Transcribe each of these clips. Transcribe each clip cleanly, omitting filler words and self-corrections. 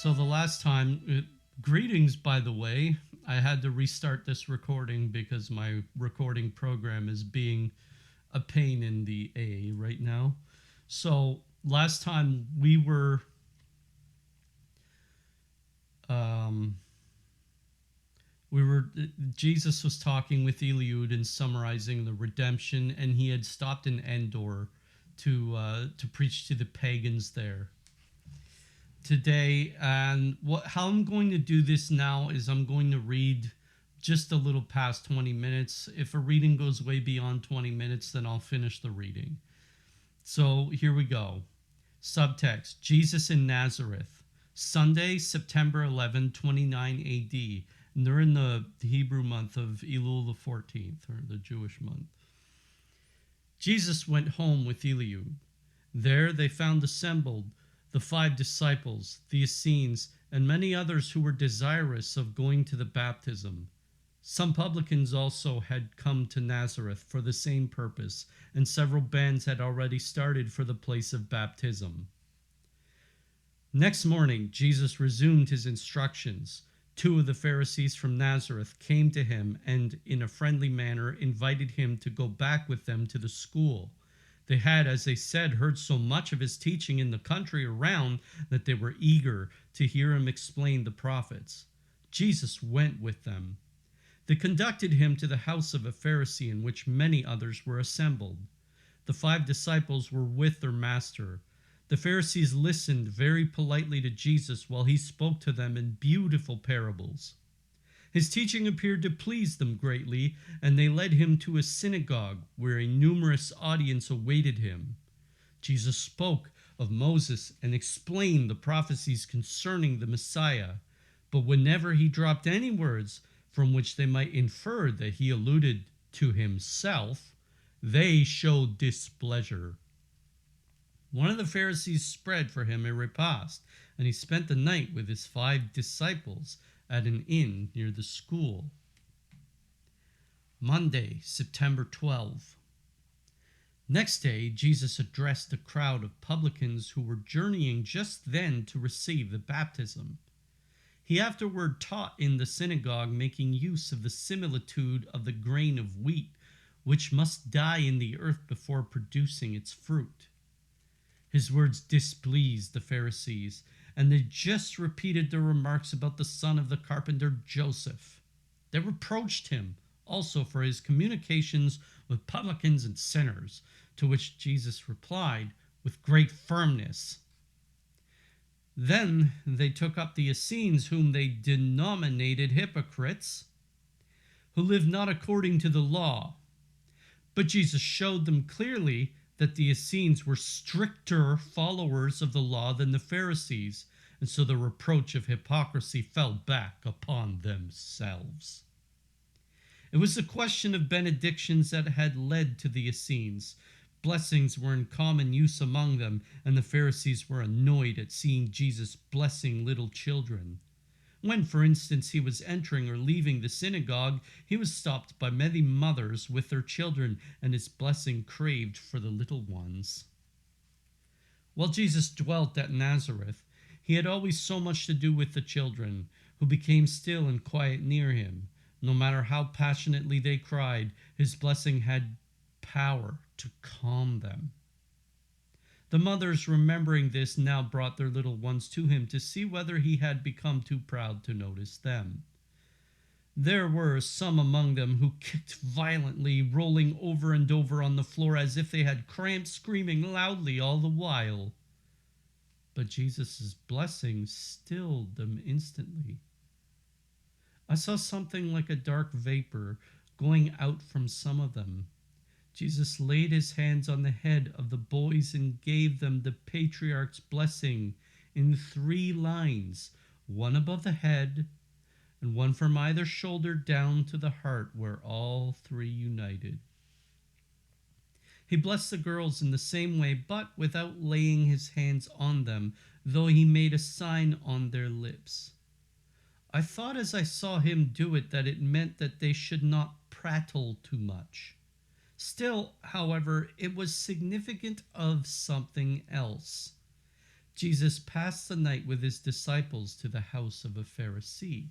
So the last time, greetings, by the way. I had to restart this recording because my recording program is being a pain in the A right now. So last time um, we were Jesus was talking with Eliud and summarizing the redemption, and he had stopped in Endor to preach to the pagans there today. And how I'm going to do this now is I'm going to read just a little past 20 minutes. If a reading goes way beyond 20 minutes, then I'll finish the reading. So here we go. Subtext: Jesus in Nazareth. Sunday, September 11, 29 AD. And they're in the Hebrew month of Elul the 14th, or the Jewish month. Jesus went home with Eliud. There they found assembled the 5 disciples, the Essenes, and many others who were desirous of going to the baptism. Some publicans also had come to Nazareth for the same purpose, and several bands had already started for the place of baptism. Next morning, Jesus resumed his instructions. 2 of the Pharisees from Nazareth came to him and, in a friendly manner, invited him to go back with them to the school. They had, as they said, heard so much of his teaching in the country around that they were eager to hear him explain the prophets. Jesus went with them. They conducted him to the house of a Pharisee in which many others were assembled. The 5 disciples were with their master. The Pharisees listened very politely to Jesus while he spoke to them in beautiful parables. His teaching appeared to please them greatly, and they led him to a synagogue where a numerous audience awaited him. Jesus spoke of Moses and explained the prophecies concerning the Messiah, but whenever he dropped any words from which they might infer that he alluded to himself, they showed displeasure. One of the Pharisees spread for him a repast, and he spent the night with his 5 disciples at an inn near the school. Monday, September 12. Next day, Jesus addressed a crowd of publicans who were journeying just then to receive the baptism. He afterward taught in the synagogue, making use of the similitude of the grain of wheat, which must die in the earth before producing its fruit. His words displeased the Pharisees, and they just repeated their remarks about the son of the carpenter Joseph. They reproached him also for his communications with publicans and sinners, to which Jesus replied with great firmness. Then they took up the Essenes, whom they denominated hypocrites, who live not according to the law. But Jesus showed them clearly that the Essenes were stricter followers of the law than the Pharisees, and so the reproach of hypocrisy fell back upon themselves. It was the question of benedictions that had led to the Essenes. Blessings were in common use among them, and the Pharisees were annoyed at seeing Jesus blessing little children. When, for instance, he was entering or leaving the synagogue, he was stopped by many mothers with their children, and his blessing craved for the little ones. While Jesus dwelt at Nazareth, he had always so much to do with the children, who became still and quiet near him. No matter how passionately they cried, his blessing had power to calm them. The mothers, remembering this, now brought their little ones to him to see whether he had become too proud to notice them. There were some among them who kicked violently, rolling over and over on the floor as if they had cramps, screaming loudly all the while. But Jesus' blessing stilled them instantly. I saw something like a dark vapor going out from some of them. Jesus laid his hands on the head of the boys and gave them the patriarch's blessing in 3 lines, one above the head and one from either shoulder down to the heart, where all 3 united. He blessed the girls in the same way, but without laying his hands on them, though he made a sign on their lips. I thought as I saw him do it that it meant that they should not prattle too much. Still, however, it was significant of something else. Jesus passed the night with his disciples to the house of a Pharisee.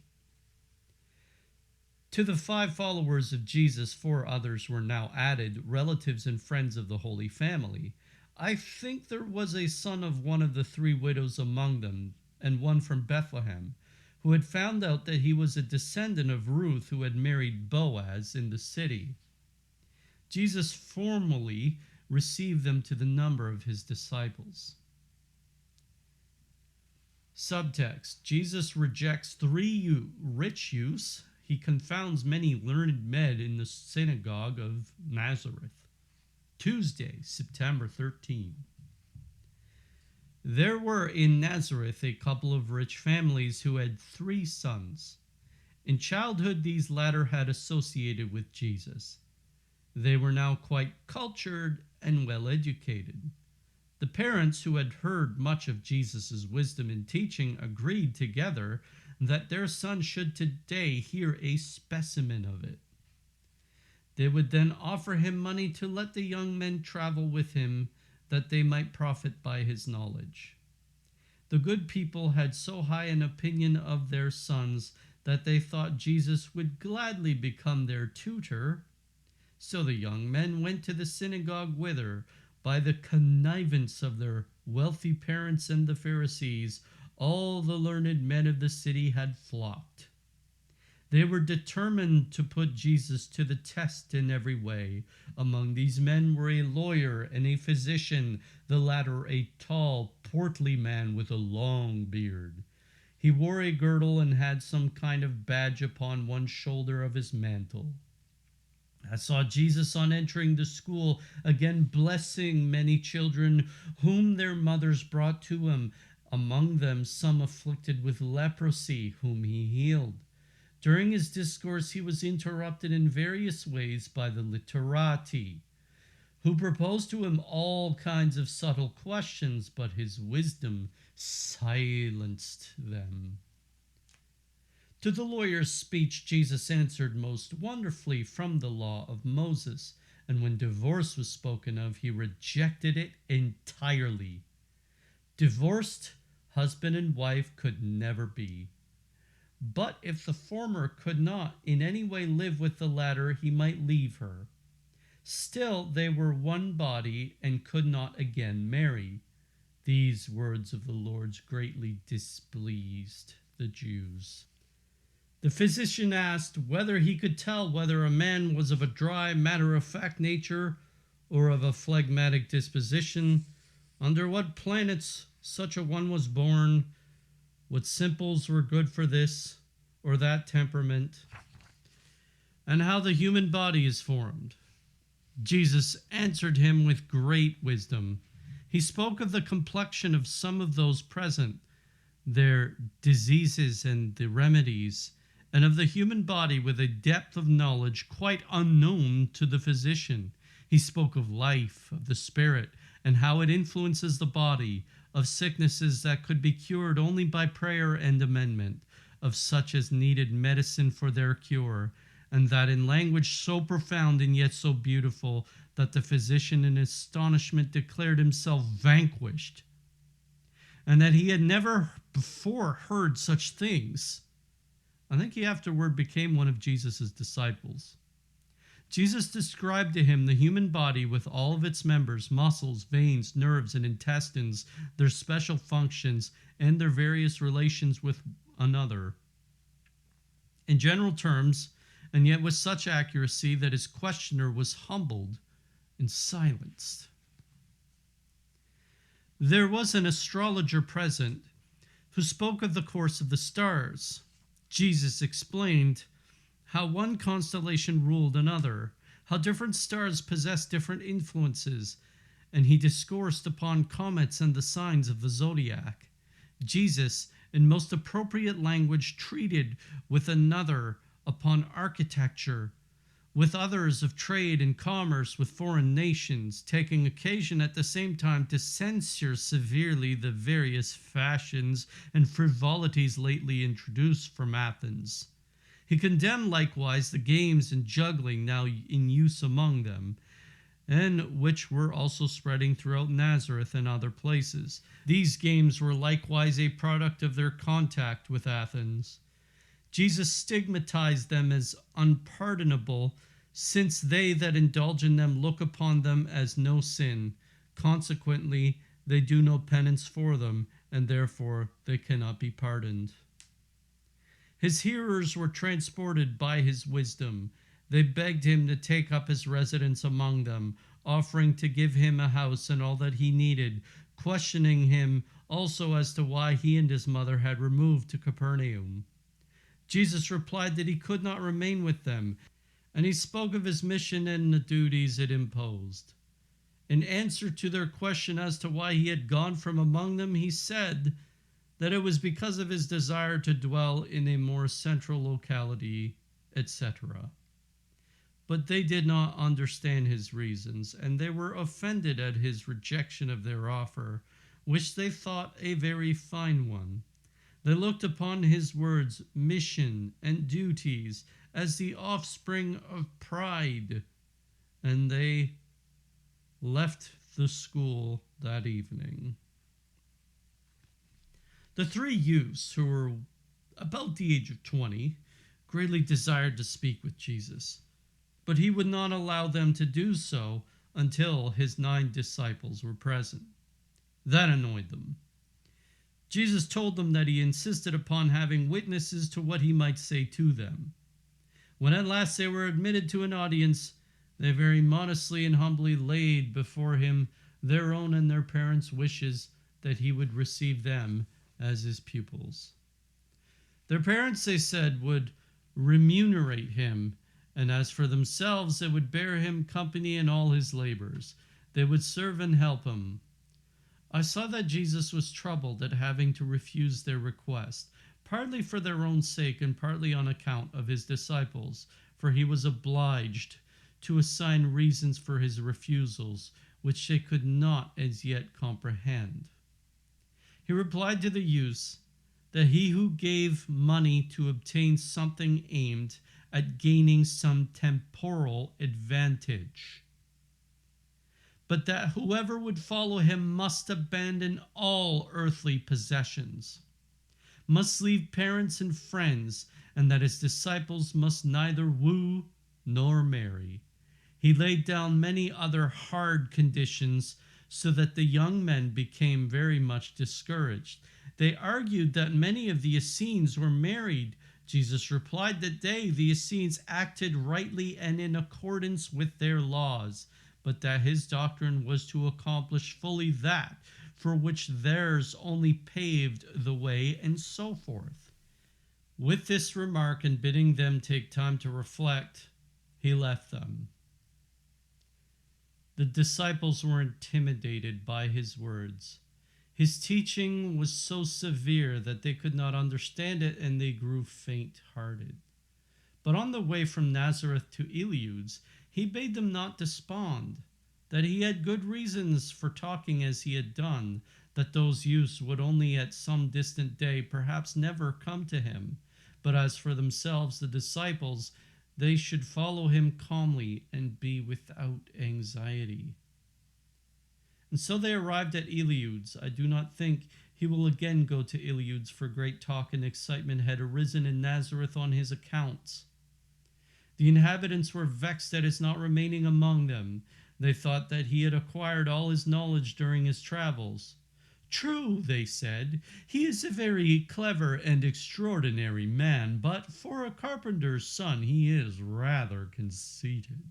To the 5 followers of Jesus, 4 others were now added, relatives and friends of the Holy Family. I think there was a son of one of the 3 widows among them, and one from Bethlehem, who had found out that he was a descendant of Ruth, who had married Boaz in the city. Jesus formally received them to the number of his disciples. Subtext: Jesus rejects 3 rich youths. He confounds many learned men in the synagogue of Nazareth. Tuesday, September 13. There were in Nazareth a couple of rich families who had 3 sons. In childhood, these latter had associated with Jesus. They were now quite cultured and well educated. The parents, who had heard much of Jesus' wisdom and teaching, agreed together that their son should today hear a specimen of it. They would then offer him money to let the young men travel with him, that they might profit by his knowledge. The good people had so high an opinion of their sons that they thought Jesus would gladly become their tutor. So the young men went to the synagogue whither, by the connivance of their wealthy parents and the Pharisees, all the learned men of the city had flocked. They were determined to put Jesus to the test in every way. Among these men were a lawyer and a physician, the latter a tall, portly man with a long beard. He wore a girdle and had some kind of badge upon one shoulder of his mantle. I saw Jesus on entering the school, again blessing many children whom their mothers brought to him, among them some afflicted with leprosy, whom he healed. During his discourse he was interrupted in various ways by the literati, who proposed to him all kinds of subtle questions, but his wisdom silenced them. To the lawyer's speech Jesus answered most wonderfully from the law of Moses, and when divorce was spoken of, he rejected it entirely. Divorced husband and wife could never be. But if the former could not in any way live with the latter, he might leave her. Still they were one body and could not again marry. These words of the Lord greatly displeased the Jews. The physician asked whether he could tell whether a man was of a dry, matter-of-fact nature or of a phlegmatic disposition, under what planets such a one was born, what simples were good for this or that temperament, and how the human body is formed. Jesus answered him with great wisdom. He spoke of the complexion of some of those present, their diseases and the remedies, and of the human body with a depth of knowledge quite unknown to the physician. He spoke of life, of the spirit, and how it influences the body, of sicknesses that could be cured only by prayer and amendment, of such as needed medicine for their cure, and that in language so profound and yet so beautiful that the physician in astonishment declared himself vanquished, and that he had never before heard such things. I think he afterward became one of Jesus' disciples. Jesus described to him the human body with all of its members, muscles, veins, nerves, and intestines, their special functions, and their various relations with another. In general terms, and yet with such accuracy that his questioner was humbled and silenced. There was an astrologer present who spoke of the course of the stars. Jesus explained how one constellation ruled another, how different stars possessed different influences, and he discoursed upon comets and the signs of the zodiac. Jesus, in most appropriate language, treated with another upon architecture, with others of trade and commerce with foreign nations, taking occasion at the same time to censure severely the various fashions and frivolities lately introduced from Athens. He condemned likewise the games and juggling now in use among them, and which were also spreading throughout Nazareth and other places. These games were likewise a product of their contact with Athens. Jesus stigmatized them as unpardonable, since they that indulge in them look upon them as no sin. Consequently, they do no penance for them, and therefore they cannot be pardoned. His hearers were transported by his wisdom. They begged him to take up his residence among them, offering to give him a house and all that he needed, questioning him also as to why he and his mother had removed to Capernaum. Jesus replied that he could not remain with them, and he spoke of his mission and the duties it imposed. In answer to their question as to why he had gone from among them, he said that it was because of his desire to dwell in a more central locality, etc. But they did not understand his reasons, and they were offended at his rejection of their offer, which they thought a very fine one. They looked upon his words, mission, and duties as the offspring of pride, and they left the school that evening. The three youths, who were about the age of 20, greatly desired to speak with Jesus, but he would not allow them to do so until his 9 disciples were present. That annoyed them. Jesus told them that he insisted upon having witnesses to what he might say to them. When at last they were admitted to an audience, they very modestly and humbly laid before him their own and their parents' wishes that he would receive them as his pupils. Their parents, they said, would remunerate him, and as for themselves, they would bear him company in all his labors. They would serve and help him. I saw that Jesus was troubled at having to refuse their request, partly for their own sake and partly on account of his disciples, for he was obliged to assign reasons for his refusals, which they could not as yet comprehend. He replied to the youths that he who gave money to obtain something aimed at gaining some temporal advantage, but that whoever would follow him must abandon all earthly possessions, must leave parents and friends, and that his disciples must neither woo nor marry. He laid down many other hard conditions, so that the young men became very much discouraged. They argued that many of the Essenes were married. Jesus replied that they, the Essenes, acted rightly and in accordance with their laws, but that his doctrine was to accomplish fully that for which theirs only paved the way, and so forth. With this remark, and bidding them take time to reflect, he left them. The disciples were intimidated by his words. His teaching was so severe that they could not understand it, and they grew faint-hearted. But on the way from Nazareth to Eliud's, he bade them not despond, that he had good reasons for talking as he had done, that those youths would only at some distant day perhaps never come to him, but as for themselves, the disciples, they should follow him calmly and be without anxiety. And so they arrived at Eliud's. I do not think he will again go to Eliud's, for great talk and excitement had arisen in Nazareth on his accounts. The inhabitants were vexed at his not remaining among them. They thought that he had acquired all his knowledge during his travels. True, they said, he is a very clever and extraordinary man, but for a carpenter's son he is rather conceited.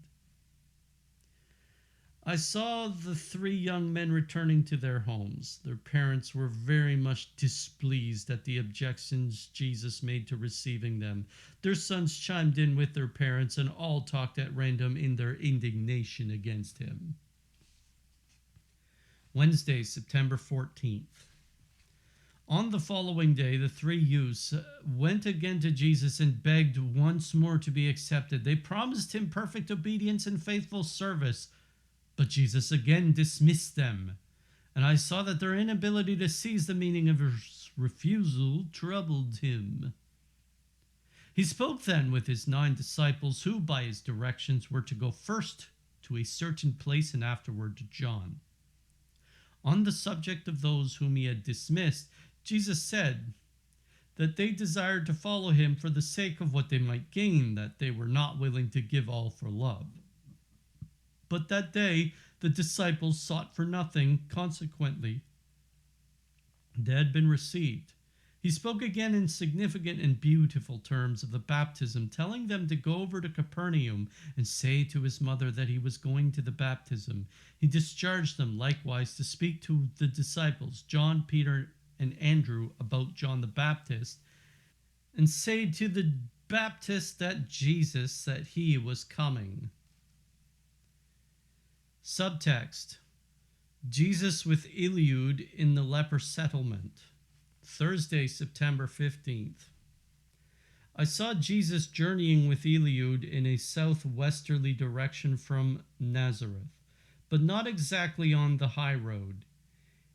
I saw the 3 young men returning to their homes. Their parents were very much displeased at the objections Jesus made to receiving them. Their sons chimed in with their parents, and all talked at random in their indignation against him. Wednesday, September 14th. On the following day, the 3 youths went again to Jesus and begged once more to be accepted. They promised him perfect obedience and faithful service, but Jesus again dismissed them, and I saw that their inability to seize the meaning of his refusal troubled him. He spoke then with his 9 disciples, who by his directions were to go first to a certain place and afterward to John. On the subject of those whom he had dismissed, Jesus said that they desired to follow him for the sake of what they might gain, that they were not willing to give all for love. But that day the disciples sought for nothing, consequently, they had been received. He spoke again in significant and beautiful terms of the baptism, telling them to go over to Capernaum and say to his mother that he was going to the baptism. He discharged them likewise to speak to the disciples, John, Peter, and Andrew, about John the Baptist, and say to the Baptist that he was coming. Subtext: Jesus with Eliud in the leper settlement. Thursday, September 15th. I saw Jesus journeying with Eliud in a southwesterly direction from Nazareth, but not exactly on the high road.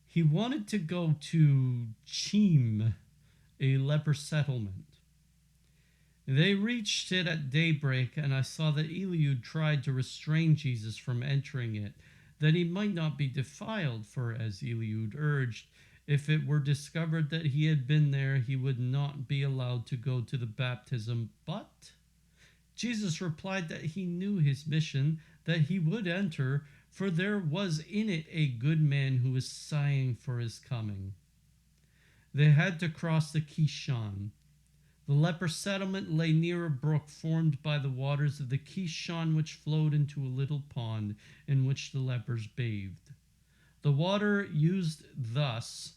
He wanted to go to Chim, a leper settlement. They reached it at daybreak, and I saw that Eliud tried to restrain Jesus from entering it, that he might not be defiled, for as Eliud urged, if it were discovered that he had been there, he would not be allowed to go to the baptism. But Jesus replied that he knew his mission, that he would enter, for there was in it a good man who was sighing for his coming. They had to cross the Kishon. The leper settlement lay near a brook formed by the waters of the Kishon, which flowed into a little pond in which the lepers bathed. The water used thus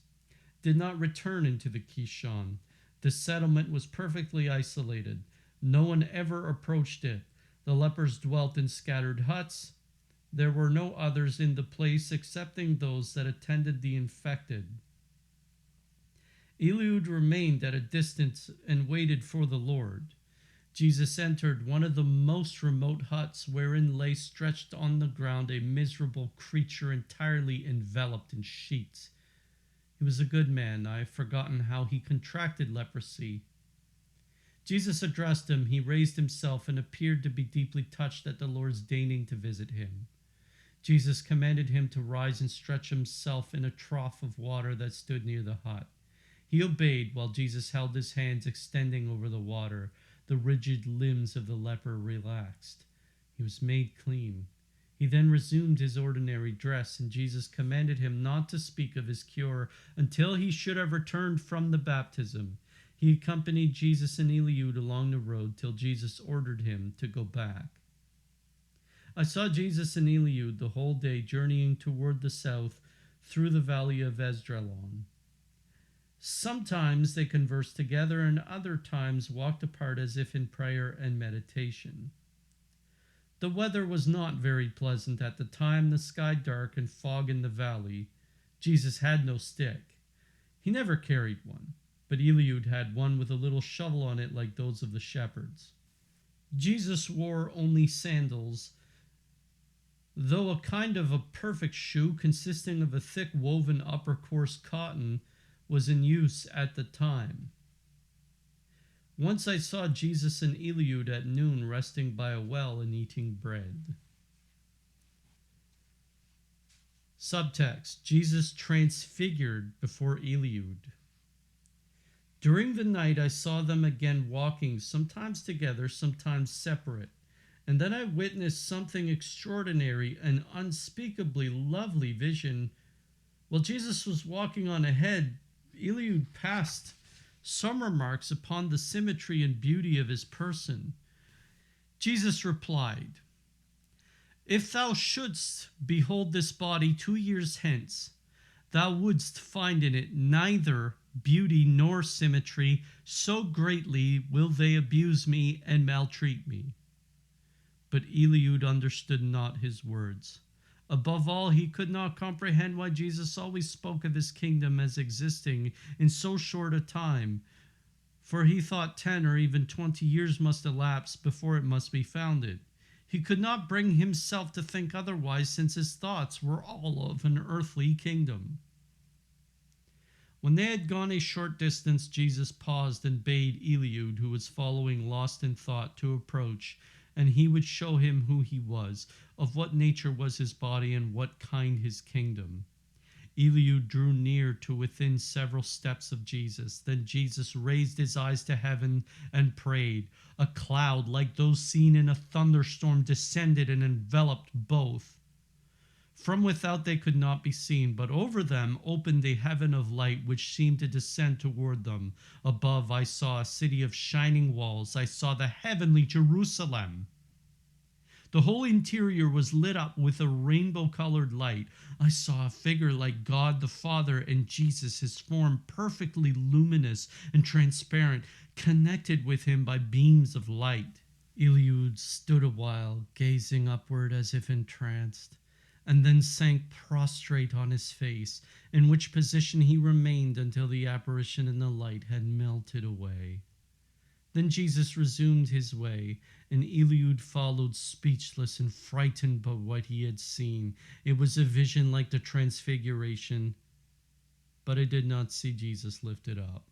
did not return into the Kishon. The settlement was perfectly isolated. No one ever approached it. The lepers dwelt in scattered huts. There were no others in the place excepting those that attended the infected. Eliud remained at a distance and waited for the Lord. Jesus entered one of the most remote huts, wherein lay stretched on the ground a miserable creature entirely enveloped in sheets. He was a good man. I have forgotten how he contracted leprosy. Jesus addressed him. He raised himself and appeared to be deeply touched at the Lord's deigning to visit him. Jesus commanded him to rise and stretch himself in a trough of water that stood near the hut. He obeyed while Jesus held his hands extending over the water. The rigid limbs of the leper relaxed. He was made clean. He then resumed his ordinary dress, and Jesus commanded him not to speak of his cure until he should have returned from the baptism. He accompanied Jesus and Eliud along the road till Jesus ordered him to go back. I saw Jesus and Eliud the whole day journeying toward the south through the valley of Esdraelon. Sometimes they conversed together, and other times walked apart as if in prayer and meditation. The weather was not very pleasant at the time, the sky dark and fog in the valley. Jesus had no stick. He never carried one, but Eliud had one with a little shovel on it like those of the shepherds. Jesus wore only sandals, though a kind of a perfect shoe consisting of a thick woven upper coarse cotton was in use at the time. Once I saw Jesus and Eliud at noon resting by a well and eating bread. Subtext: Jesus transfigured before Eliud. During the night I saw them again walking, sometimes together, sometimes separate. And then I witnessed something extraordinary, an unspeakably lovely vision. While Jesus was walking on ahead, Eliud passed some remarks upon the symmetry and beauty of his person. Jesus replied, "If thou shouldst behold this body 2 years hence, thou wouldst find in it neither beauty nor symmetry, so greatly will they abuse me and maltreat me." But Eliud understood not his words. Above all, he could not comprehend why Jesus always spoke of his kingdom as existing in so short a time, for he thought 10 or even 20 years must elapse before it must be founded. He could not bring himself to think otherwise, since his thoughts were all of an earthly kingdom. When they had gone a short distance, Jesus paused and bade Eliud, who was following lost in thought, to approach, and he would show him who he was, of what nature was his body, and what kind his kingdom. Eliud drew near to within several steps of Jesus. Then Jesus raised his eyes to heaven and prayed. A cloud, like those seen in a thunderstorm, descended and enveloped both. From without they could not be seen, but over them opened a heaven of light which seemed to descend toward them. Above I saw a city of shining walls. I saw the heavenly Jerusalem. The whole interior was lit up with a rainbow-colored light. I saw a figure like God the Father and Jesus, his form perfectly luminous and transparent, connected with him by beams of light. Eliud stood a while, gazing upward as if entranced, and then sank prostrate on his face, in which position he remained until the apparition in the light had melted away. Then Jesus resumed his way, and Eliud followed, speechless and frightened by what he had seen. It was a vision like the Transfiguration, but I did not see Jesus lifted up.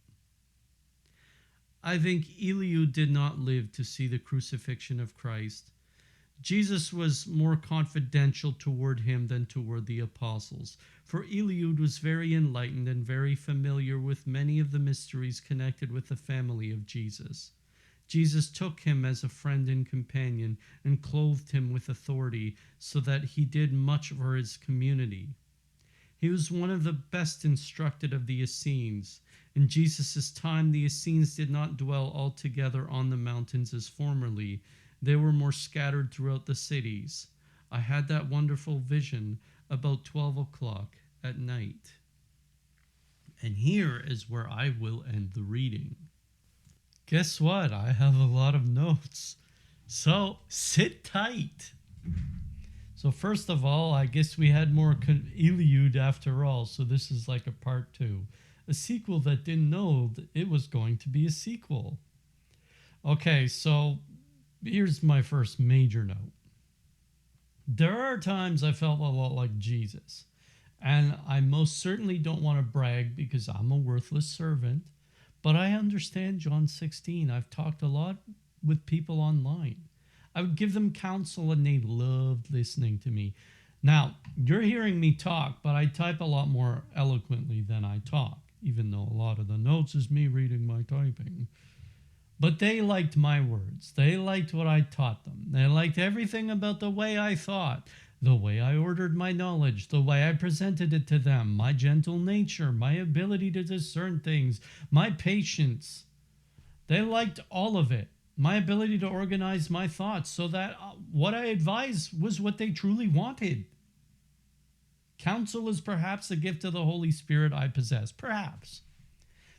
I think Eliud did not live to see the crucifixion of Christ. Jesus was more confidential toward him than toward the apostles, for Eliud was very enlightened and very familiar with many of the mysteries connected with the family of Jesus. Jesus took him as a friend and companion and clothed him with authority so that he did much for his community. He was one of the best instructed of the Essenes. In Jesus' time, the Essenes did not dwell altogether on the mountains as formerly. They were more scattered throughout the cities. I had that wonderful vision about 12 o'clock at night. And here is where I will end the reading. Guess what? I have a lot of notes. So sit tight. So first of all, I guess we had more Eliud after all. So this is like a part 2. A sequel that didn't know that it was going to be a sequel. Okay, so here's my first major note. There are times I felt a lot like Jesus. And I most certainly don't want to brag because I'm a worthless servant. But I understand John 16. I've talked a lot with people online. I would give them counsel and they loved listening to me. Now, you're hearing me talk, but I type a lot more eloquently than I talk, even though a lot of the notes is me reading my typing. But they liked my words. They liked what I taught them. They liked everything about the way I thought, the way I ordered my knowledge, the way I presented it to them, my gentle nature, my ability to discern things, my patience. They liked all of it. My ability to organize my thoughts so that what I advised was what they truly wanted. Counsel is perhaps a gift of the Holy Spirit I possess. Perhaps.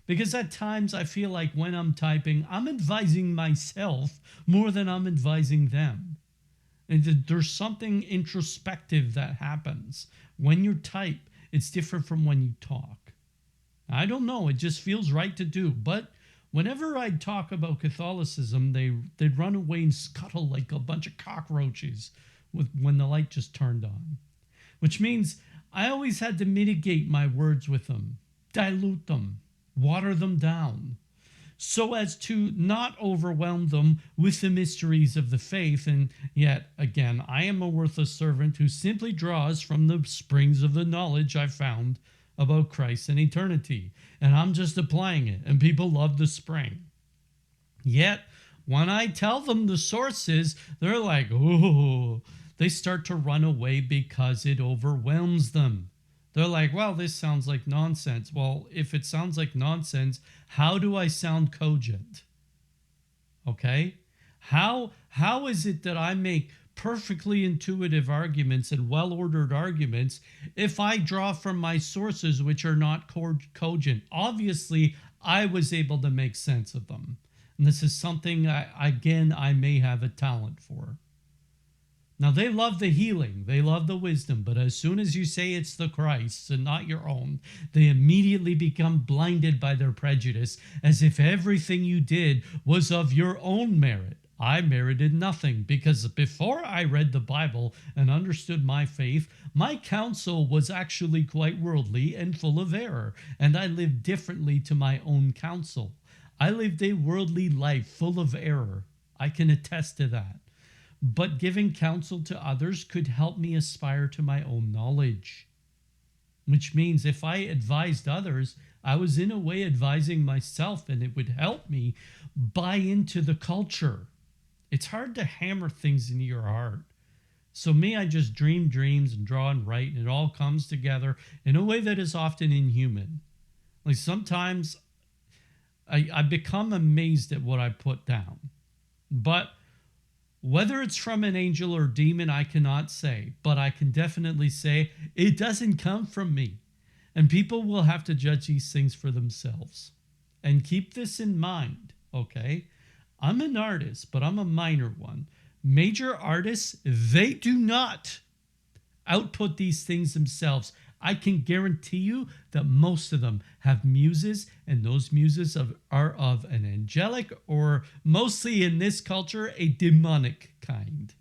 Because at times I feel like when I'm typing, I'm advising myself more than I'm advising them. And there's something introspective that happens. When you type, it's different from when you talk. I don't know, it just feels right to do. But whenever I'd talk about Catholicism, they'd run away and scuttle like a bunch of cockroaches when the light just turned on. Which means I always had to mitigate my words with them, dilute them, water them down, so as to not overwhelm them with the mysteries of the faith. And yet, again, I am a worthless servant who simply draws from the springs of the knowledge I found about Christ and eternity. And I'm just applying it, and people love the spring. Yet, when I tell them the sources, they're like, ooh, they start to run away because it overwhelms them. They're like, well, this sounds like nonsense. Well, if it sounds like nonsense, how do I sound cogent? Okay? How is it that I make perfectly intuitive arguments and well-ordered arguments if I draw from my sources which are not cogent? Obviously, I was able to make sense of them. And this is something, I may have a talent for. Now, they love the healing, they love the wisdom, but as soon as you say it's the Christ's and not your own, they immediately become blinded by their prejudice, as if everything you did was of your own merit. I merited nothing, because before I read the Bible and understood my faith, my counsel was actually quite worldly and full of error, and I lived differently to my own counsel. I lived a worldly life full of error. I can attest to that. but giving counsel to others could help me aspire to my own knowledge. Which means if I advised others, I was in a way advising myself, and it would help me buy into the culture. It's hard to hammer things into your heart. So me, I just dream dreams and draw and write, and it all comes together in a way that is often inhuman. Like sometimes I become amazed at what I put down. But whether it's from an angel or demon, I cannot say. But I can definitely say it doesn't come from me. And people will have to judge these things for themselves. And keep this in mind, okay? I'm an artist, but I'm a minor one. Major artists, they do not output these things themselves. I can guarantee you that most of them have muses, and those muses are of an angelic, or mostly in this culture, a demonic kind.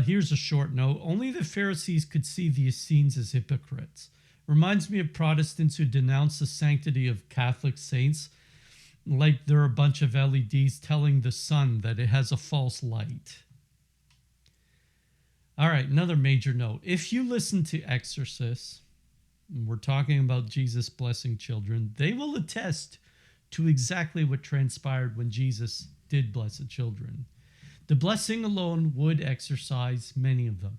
Here's a short note. Only the Pharisees could see the Essenes as hypocrites. Reminds me of Protestants who denounce the sanctity of Catholic saints like they're a bunch of LEDs telling the sun that it has a false light. All right, another major note. If you listen to exorcists, we're talking about Jesus blessing children, they will attest to exactly what transpired when Jesus did bless the children. The blessing alone would exorcise many of them.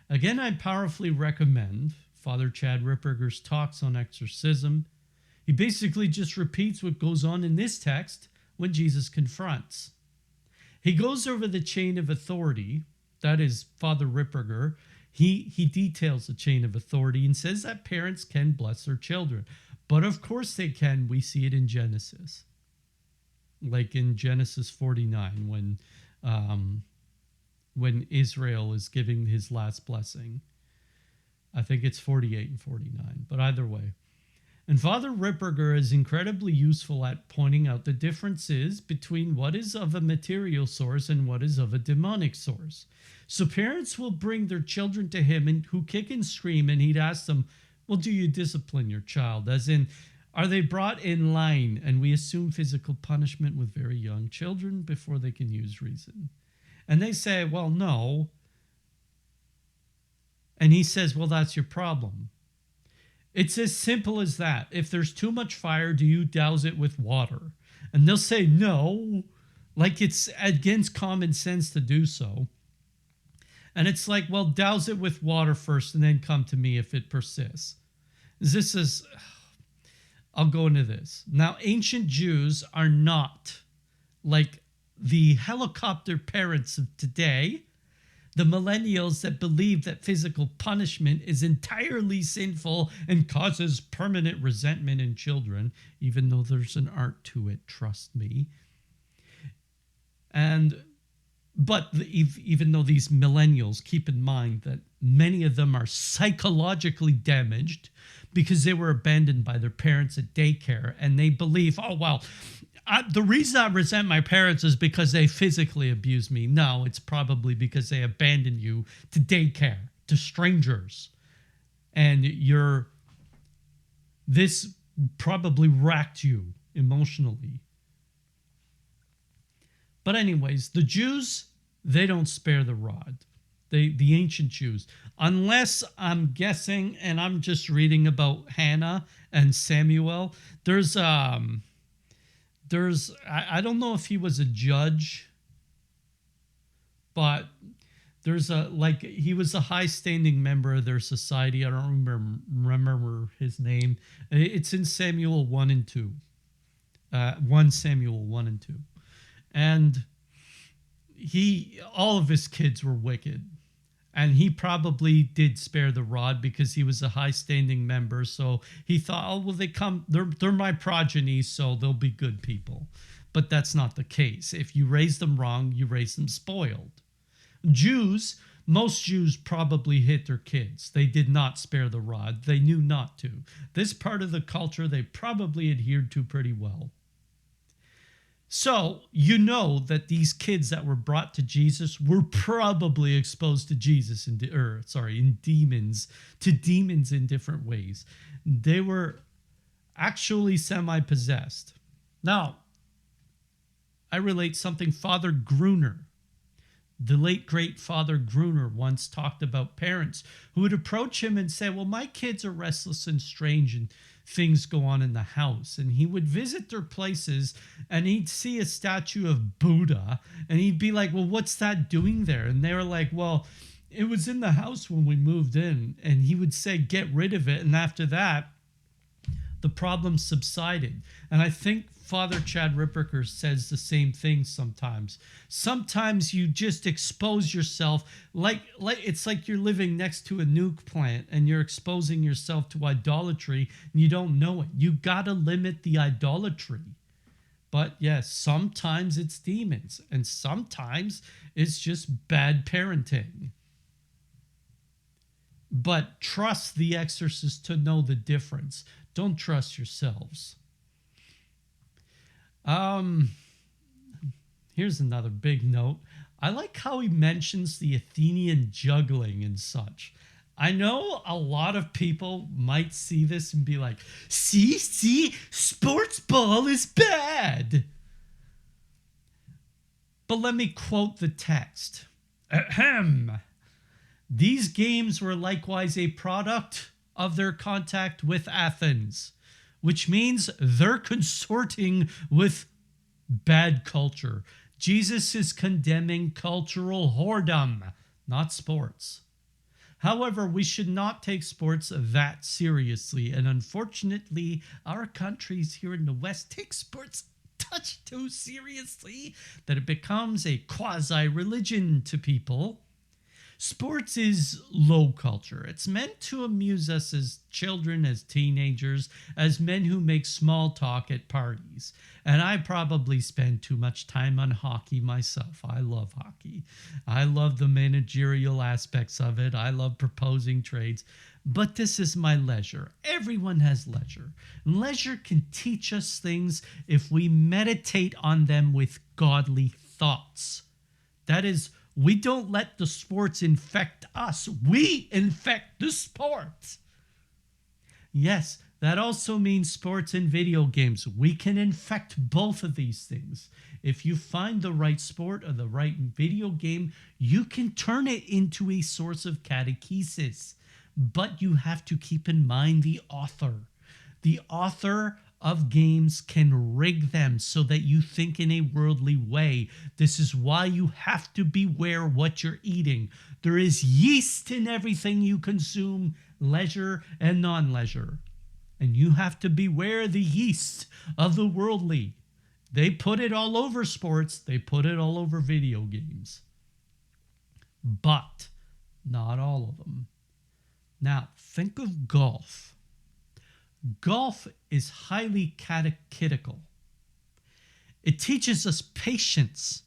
Again, I powerfully recommend Father Chad Ripperger's talks on exorcism. He basically just repeats what goes on in this text when Jesus confronts. He goes over the chain of authority. That is Father Ripperger. He details the chain of authority and says that parents can bless their children. But of course they can. We see it in Genesis. Like in Genesis 49 when Israel is giving his last blessing. I think it's 48 and 49, but either way. And Father Ripperger is incredibly useful at pointing out the differences between what is of a material source and what is of a demonic source. So parents will bring their children to him and who kick and scream, and he'd ask them, well, do you discipline your child? As in, are they brought in line? And we assume physical punishment with very young children before they can use reason. And they say, well, no. And he says, well, that's your problem. It's as simple as that. If there's too much fire, do you douse it with water? And they'll say no, like it's against common sense to do so. And it's like, well, douse it with water first and then come to me if it persists. I'll go into this. Now, ancient Jews are not like the helicopter parents of today, the millennials that believe that physical punishment is entirely sinful and causes permanent resentment in children, even though there's an art to it, trust me. But even though these millennials, keep in mind that many of them are psychologically damaged because they were abandoned by their parents at daycare, and they believe, oh, well, the reason I resent my parents is because they physically abused me. No, it's probably because they abandoned you to daycare, to strangers. And this probably racked you emotionally. But anyways, the Jews, they don't spare the rod. The ancient Jews. Unless I'm guessing, and I'm just reading about Hannah and Samuel, I don't know if he was a judge, but he was a high standing member of their society. I don't remember his name. It's in Samuel 1 and 2. 1 Samuel 1 and 2. And all of his kids were wicked. And he probably did spare the rod because he was a high-standing member. So he thought, oh, well, they're my progeny, so they'll be good people. But that's not the case. If you raise them wrong, you raise them spoiled. Most Jews probably hit their kids. They did not spare the rod. They knew not to. This part of the culture they probably adhered to pretty well. So, you know that these kids that were brought to Jesus were probably exposed to Jesus in demons in different ways. They were actually semi-possessed. Now, I relate something Father Gruner, the late great Father Gruner, once talked about parents who would approach him and say, well, my kids are restless and strange and things go on in the house. And he would visit their places and he'd see a statue of Buddha and he'd be like, well, what's that doing there? And they were like, well, it was in the house when we moved in. And he would say, get rid of it. And after that, the problem subsided. And I think Father Chad Ripperker says the same thing sometimes. Sometimes you just expose yourself like it's like you're living next to a nuke plant and you're exposing yourself to idolatry and you don't know it. You got to limit the idolatry. But yes, sometimes it's demons and sometimes it's just bad parenting. But trust the exorcist to know the difference. Don't trust yourselves. Here's another big note. I like how he mentions the Athenian juggling and such. I know a lot of people might see this and be like, see, sports ball is bad. But let me quote the text. Ahem. These games were likewise a product of their contact with Athens, which means they're consorting with bad culture. Jesus is condemning cultural whoredom, not sports. However, we should not take sports that seriously, and unfortunately, our countries here in the West take sports touch too seriously that it becomes a quasi-religion to people. Sports is low culture. It's meant to amuse us as children, as teenagers, as men who make small talk at parties. And I probably spend too much time on hockey myself. I love hockey. I love the managerial aspects of it. I love proposing trades. But this is my leisure. Everyone has leisure. And leisure can teach us things if we meditate on them with godly thoughts. That is, we don't let the sports infect us. We infect the sport. Yes, that also means sports and video games. We can infect both of these things. If you find the right sport or the right video game, you can turn it into a source of catechesis. But you have to keep in mind the author. The author of games can rig them so that you think in a worldly way. This is why you have to beware what you're eating. There is yeast in everything you consume, leisure and non-leisure. And you have to beware the yeast of the worldly. They put it all over sports. They put it all over video games. But not all of them. Now, think of golf. Golf is highly catechetical. It teaches us patience.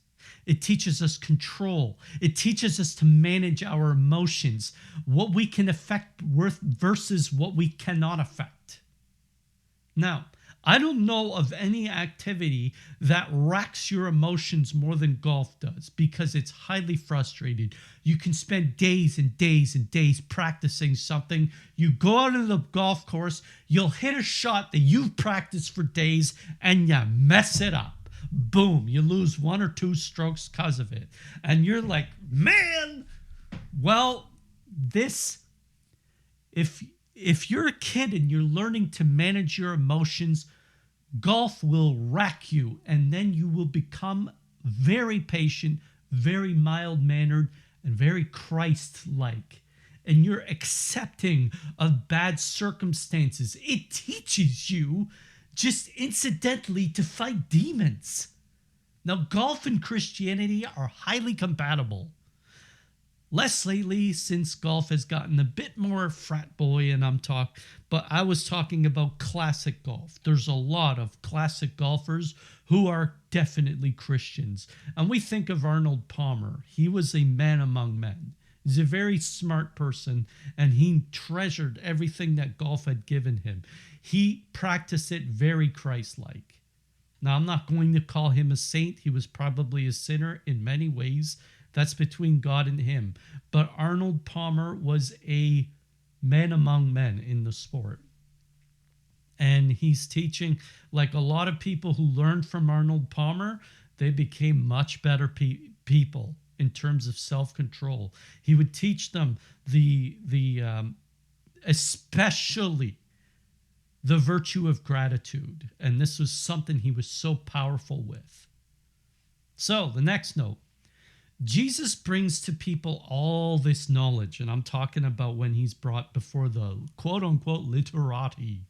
It teaches us control. It teaches us to manage our emotions, what we can affect versus what we cannot affect. Now, I don't know of any activity that racks your emotions more than golf does because it's highly frustrated. You can spend days and days and days practicing something. You go out on the golf course, you'll hit a shot that you've practiced for days and you mess it up. Boom, you lose 1 or 2 strokes because of it. And you're like, man, well, if you're a kid and you're learning to manage your emotions, golf will rack you, and then you will become very patient, very mild-mannered, and very Christ-like. And you're accepting of bad circumstances. It teaches you just incidentally to fight demons. Now, golf and Christianity are highly compatible. Less lately, since golf has gotten a bit more frat boy, but I was talking about classic golf. There's a lot of classic golfers who are definitely Christians. And we think of Arnold Palmer. He was a man among men. He's a very smart person, and he treasured everything that golf had given him. He practiced it very Christ-like. Now, I'm not going to call him a saint. He was probably a sinner in many ways. That's between God and him. But Arnold Palmer was a man among men in the sport. And he's teaching, like a lot of people who learned from Arnold Palmer, they became much better people in terms of self-control. He would teach them especially the virtue of gratitude. And this was something he was so powerful with. So the next note, Jesus brings to people all this knowledge. And I'm talking about when he's brought before the quote unquote literati.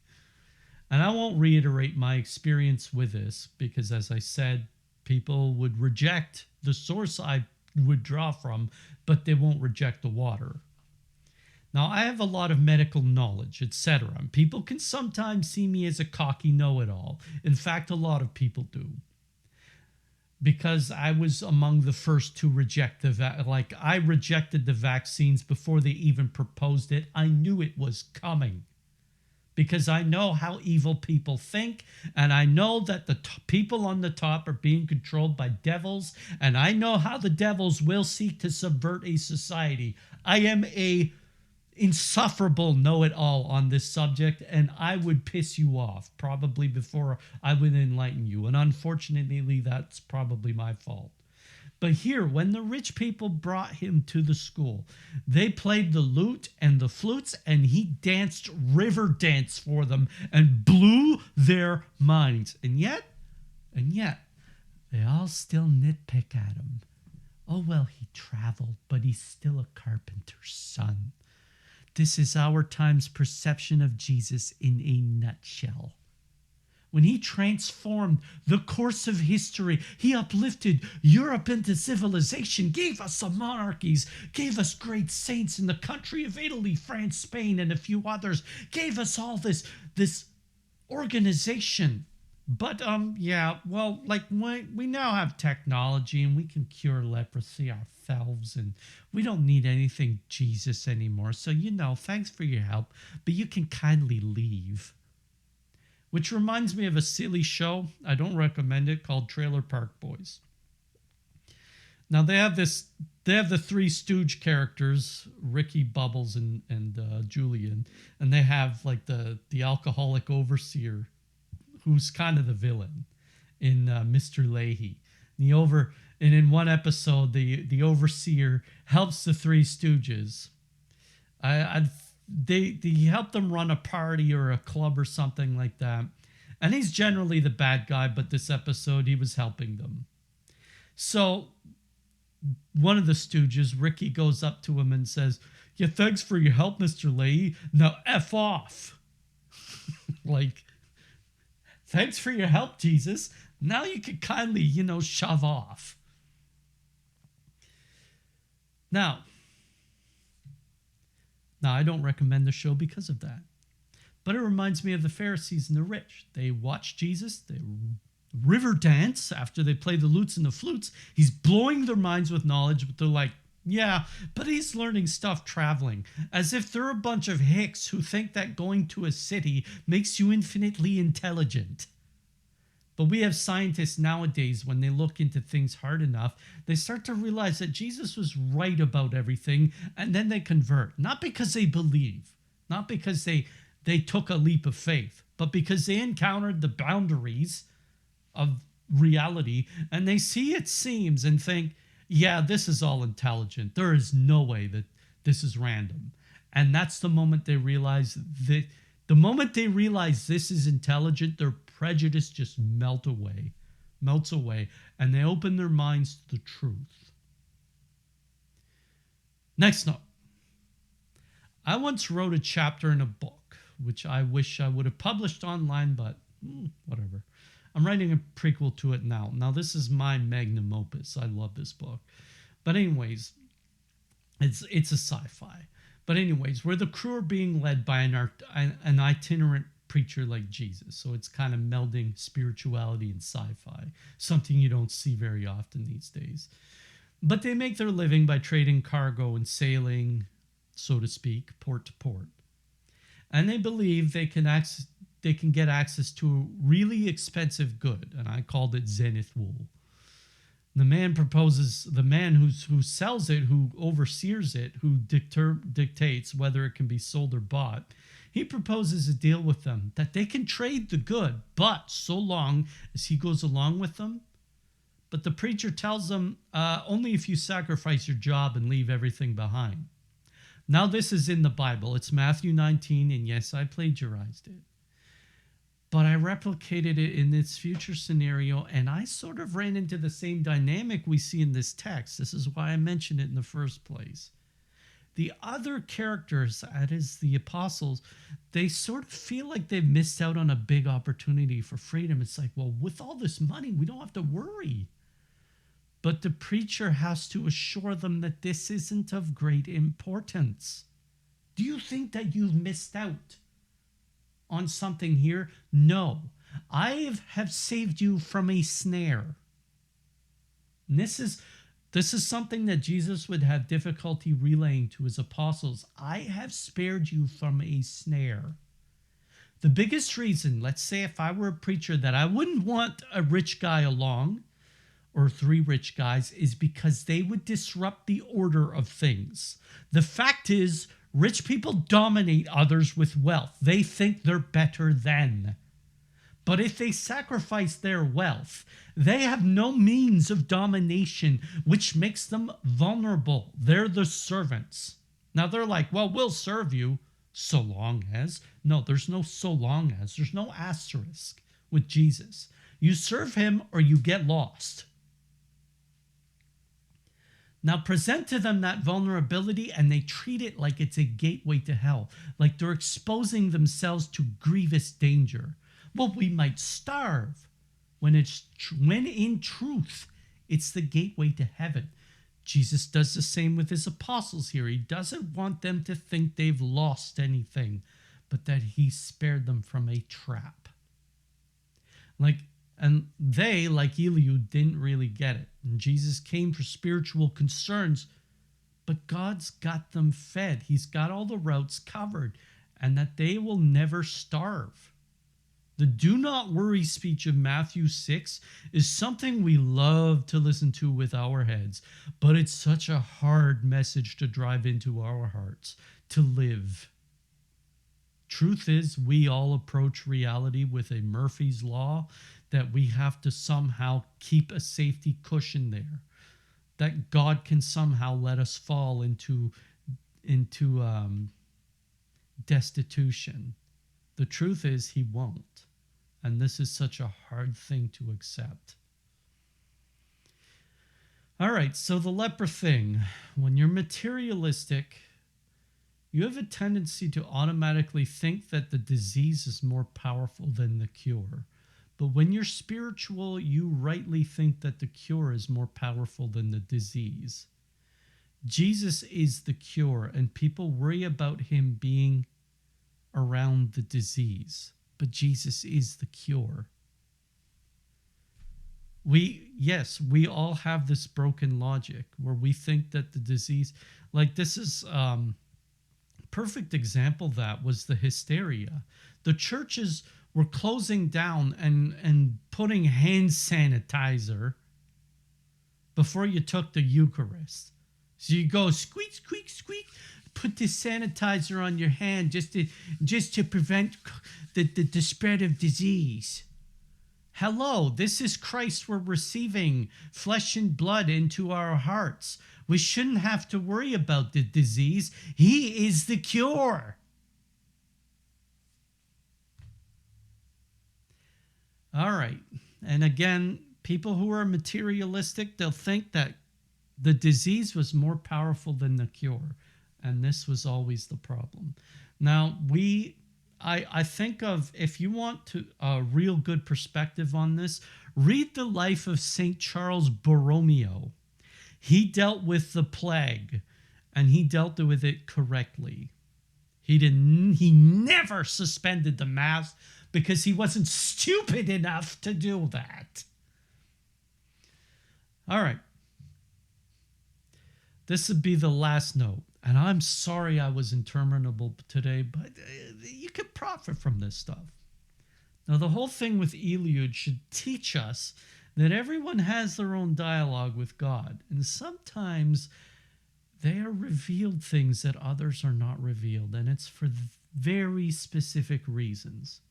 And I won't reiterate my experience with this because, as I said, people would reject the source I would draw from, but they won't reject the water. Now, I have a lot of medical knowledge, etc. And people can sometimes see me as a cocky know-it-all. In fact, a lot of people do. Because I was among the first to reject I rejected the vaccines before they even proposed it. I knew it was coming. Because I know how evil people think, and I know that the people on the top are being controlled by devils, and I know how the devils will seek to subvert a society. I am a insufferable know-it-all on this subject, and I would piss you off probably before I would enlighten you, and unfortunately that's probably my fault. But here, when the rich people brought him to the school, they played the lute and the flutes, and he danced river dance for them and blew their minds. And yet, they all still nitpick at him. Oh, well, he traveled, but he's still a carpenter's son. This is our time's perception of Jesus in a nutshell. When he transformed the course of history, he uplifted Europe into civilization, gave us some monarchies, gave us great saints in the country of Italy, France, Spain, and a few others, gave us all this organization. But, we now have technology and we can cure leprosy ourselves and we don't need anything Jesus anymore. So, thanks for your help, but you can kindly leave. Which reminds me of a silly show, I don't recommend it, called Trailer Park Boys. Now they have the three stooge characters, Ricky, Bubbles, and Julian, and they have like the alcoholic overseer, who's kind of the villain in Mr. Leahy. And in one episode, the overseer helps the three stooges. They help them run a party or a club or something like that. And he's generally the bad guy, but this episode he was helping them. So one of the stooges, Ricky, goes up to him and says, "Yeah, thanks for your help, Mr. Leahy. Now F off." Thanks for your help, Jesus. Now you can kindly, shove off. Now, I don't recommend the show because of that. But it reminds me of the Pharisees and the rich. They watch Jesus, they river dance after they play the lutes and the flutes. He's blowing their minds with knowledge, but they're like, yeah, but he's learning stuff traveling. As if they're a bunch of hicks who think that going to a city makes you infinitely intelligent. But we have scientists nowadays, when they look into things hard enough, they start to realize that Jesus was right about everything, and then they convert. Not because they believe, not because they took a leap of faith, but because they encountered the boundaries of reality, and they see it seems and think, yeah, this is all intelligent. There is no way that this is random. And that's the moment they realize that the moment they realize this is intelligent, their prejudice just melts away, and they open their minds to the truth. Next note. I once wrote a chapter in a book, which I wish I would have published online, but whatever. I'm writing a prequel to it now. Now, this is my magnum opus. I love this book. But anyways, it's a sci-fi. But anyways, where the crew are being led by an itinerant preacher like Jesus. So it's kind of melding spirituality and sci-fi, something you don't see very often these days. But they make their living by trading cargo and sailing, so to speak, port to port. And they believe they can get access to a really expensive good, and I called it Zenith wool. The man who sells it, who overseers it, who dictates whether it can be sold or bought, he proposes a deal with them that they can trade the good, but so long as he goes along with them, But the preacher tells them, only if you sacrifice your job and leave everything behind. Now this is in the Bible. It's Matthew 19, and yes, I plagiarized it. But I replicated it in its future scenario, and I sort of ran into the same dynamic we see in this text. This is why I mentioned it in the first place. The other characters, that is the apostles, they sort of feel like they've missed out on a big opportunity for freedom. It's like, well, with all this money, we don't have to worry. But the preacher has to assure them that this isn't of great importance. Do you think that you've missed out on something here? No. I have saved you from a snare. And this is something that Jesus would have difficulty relaying to his apostles. I have spared you from a snare. The biggest reason, let's say if I were a preacher, that I wouldn't want a rich guy along, or three rich guys, is because they would disrupt the order of things. The fact is, rich people dominate others with wealth. They think they're better than. But if they sacrifice their wealth, they have no means of domination, which makes them vulnerable. They're the servants. Now they're like, well, we'll serve you so long as. No, there's no so long as. There's no asterisk with Jesus. You serve him or you get lost. Now present to them that vulnerability and they treat it like it's a gateway to hell, like they're exposing themselves to grievous danger. Well, we might starve, when in truth, it's the gateway to heaven. Jesus does the same with his apostles here. He doesn't want them to think they've lost anything, but that he spared them from a trap. And they, like Eliud, didn't really get it. And Jesus came for spiritual concerns, but God's got them fed. He's got all the routes covered, and that they will never starve. The do not worry speech of Matthew 6 is something we love to listen to with our heads, but it's such a hard message to drive into our hearts, to live. Truth is, we all approach reality with a Murphy's Law, that we have to somehow keep a safety cushion there, that God can somehow let us fall into destitution. The truth is, he won't. And this is such a hard thing to accept. All right, so the leper thing. When you're materialistic, you have a tendency to automatically think that the disease is more powerful than the cure. But when you're spiritual, you rightly think that the cure is more powerful than the disease. Jesus is the cure, and people worry about him being around the disease. But Jesus is the cure. We all have this broken logic where we think that the disease, like this is perfect example of that was the hysteria. The churches were closing down and putting hand sanitizer before you took the Eucharist. So you go squeak, squeak, squeak, put the sanitizer on your hand just to prevent the spread of disease. Hello, this is Christ we're receiving, flesh and blood into our hearts. We shouldn't have to worry about the disease. He is the cure. All right. And again, people who are materialistic, they'll think that the disease was more powerful than the cure. And this was always the problem. Now, I think of, if you want to a real good perspective on this, read the life of St. Charles Borromeo. He dealt with the plague, and he dealt with it correctly. He never suspended the Mass because he wasn't stupid enough to do that. All right. This would be the last note. And I'm sorry I was interminable today, but you could profit from this stuff. Now, the whole thing with Eliud should teach us that everyone has their own dialogue with God. And sometimes they are revealed things that others are not revealed. And it's for very specific reasons.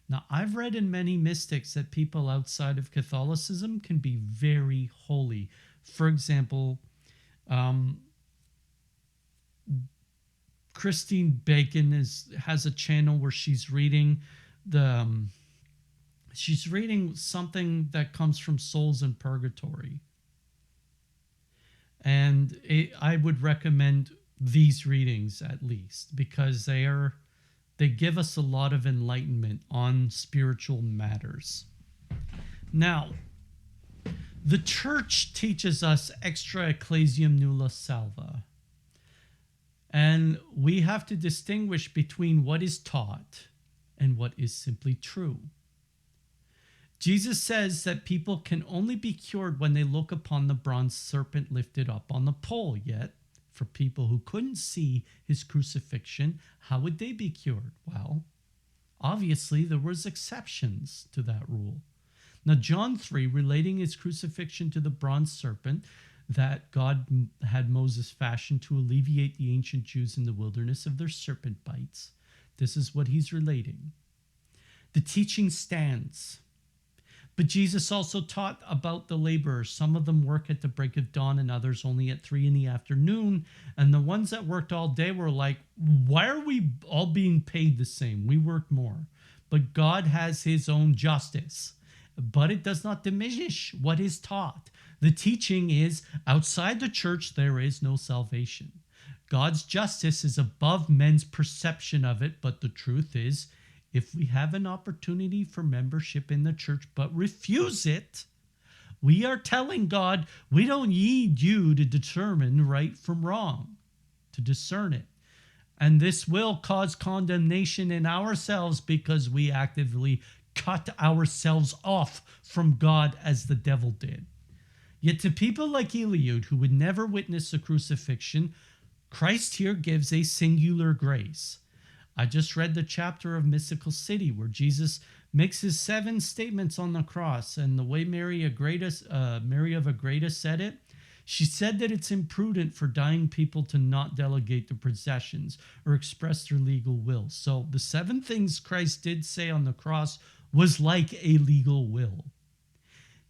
Now, I've read in many mystics that people outside of Catholicism can be very holy. For example, um, Christine Bacon has a channel where the she's reading something that comes from Souls in Purgatory, and I would recommend these readings at least because they give us a lot of enlightenment on spiritual matters. Now, the church teaches us extra ecclesiam nulla salva. And we have to distinguish between what is taught and what is simply true. Jesus says that people can only be cured when they look upon the bronze serpent lifted up on the pole. Yet, for people who couldn't see his crucifixion, how would they be cured? Well, obviously there was exceptions to that rule. Now, John 3, relating his crucifixion to the bronze serpent that God had Moses fashion to alleviate the ancient Jews in the wilderness of their serpent bites. This is what he's relating. The teaching stands. But Jesus also taught about the laborers. Some of them work at the break of dawn and others only at 3 in the afternoon. And the ones that worked all day were like, why are we all being paid the same? We worked more. But God has his own justice. But it does not diminish what is taught. The teaching is, outside the church, there is no salvation. God's justice is above men's perception of it, but the truth is, if we have an opportunity for membership in the church but refuse it, we are telling God, we don't need you to determine right from wrong, to discern it. And this will cause condemnation in ourselves because we actively cut ourselves off from God as the devil did. Yet to people like Eliud, who would never witness the crucifixion, Christ here gives a singular grace. I just read the chapter of Mystical City where Jesus makes his 7 statements on the cross, and the way Mary of Agreda said it, she said that it's imprudent for dying people to not delegate the possessions or express their legal will. So the 7 things Christ did say on the cross was like a legal will.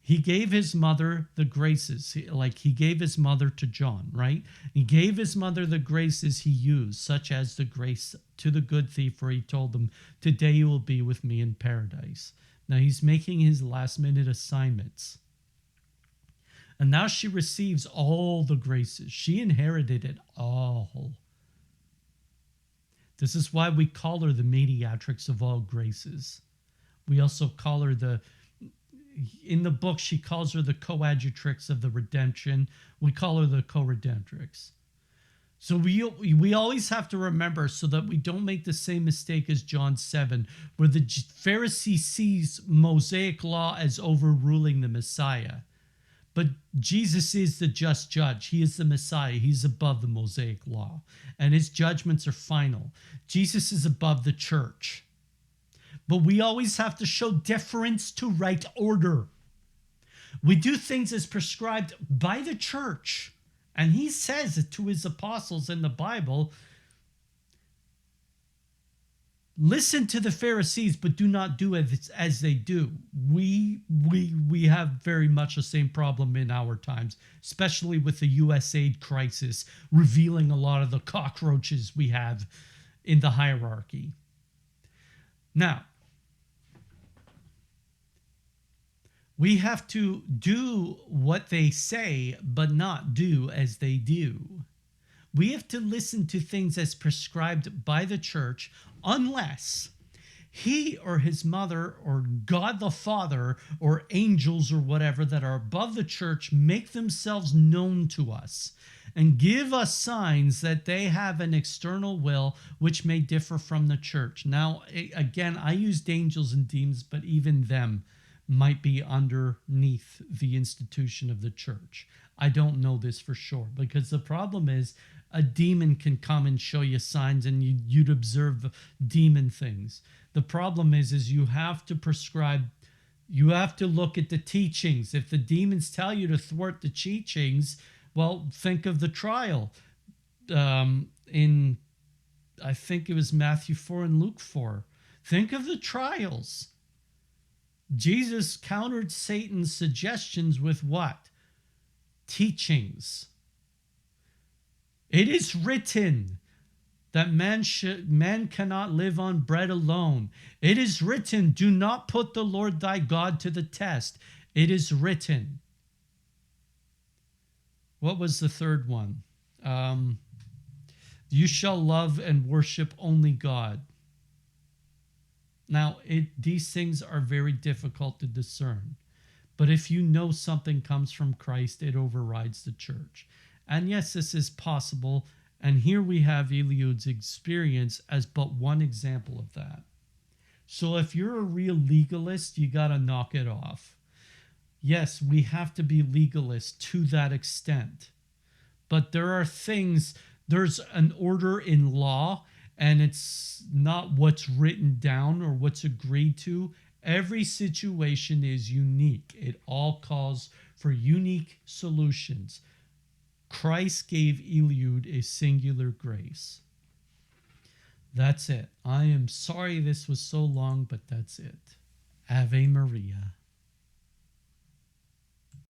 He gave his mother the graces, like he gave his mother to John, right? He gave his mother the graces he used, such as the grace to the good thief where he told him, today you will be with me in paradise. Now he's making his last minute assignments. And now she receives all the graces. She inherited it all. This is why we call her the mediatrix of all graces. We also call her in the book, she calls her the coadjutrix of the redemption. We call her the co-redemptrix. So we always have to remember so that we don't make the same mistake as John 7, where the Pharisee sees Mosaic law as overruling the Messiah. But Jesus is the just judge. He is the Messiah. He's above the Mosaic law. And his judgments are final. Jesus is above the church. But we always have to show deference to right order. We do things as prescribed by the church. And he says it to his apostles in the Bible. Listen to the Pharisees, but do not do as they do. We have very much the same problem in our times, especially with the U.S. aid crisis, revealing a lot of the cockroaches we have in the hierarchy. Now, we have to do what they say, but not do as they do. We have to listen to things as prescribed by the church, unless he or his mother or God the Father or angels or whatever that are above the church make themselves known to us and give us signs that they have an external will which may differ from the church. Now, again, I used angels and demons, but even them might be underneath the institution of the church. I don't know this for sure, because the problem is a demon can come and show you signs and you'd observe demon things. The problem is you have to prescribe, you have to look at the teachings. If the demons tell you to thwart the teachings, well, think of the trial in, I think it was Matthew 4 and Luke 4. Think of the trials. Jesus countered Satan's suggestions with what? Teachings. It is written that man cannot live on bread alone. It is written, do not put the Lord thy God to the test. It is written. What was the third one? You shall love and worship only God. Now, these things are very difficult to discern. But if you know something comes from Christ, it overrides the church. And yes, this is possible. And here we have Eliud's experience as but one example of that. So if you're a real legalist, you got to knock it off. Yes, we have to be legalists to that extent. But there are things, there's an order in law, and it's not what's written down or what's agreed to. Every situation is unique. It all calls for unique solutions. Christ gave Eliud a singular grace. That's it. I am sorry this was so long, but that's it. Ave Maria.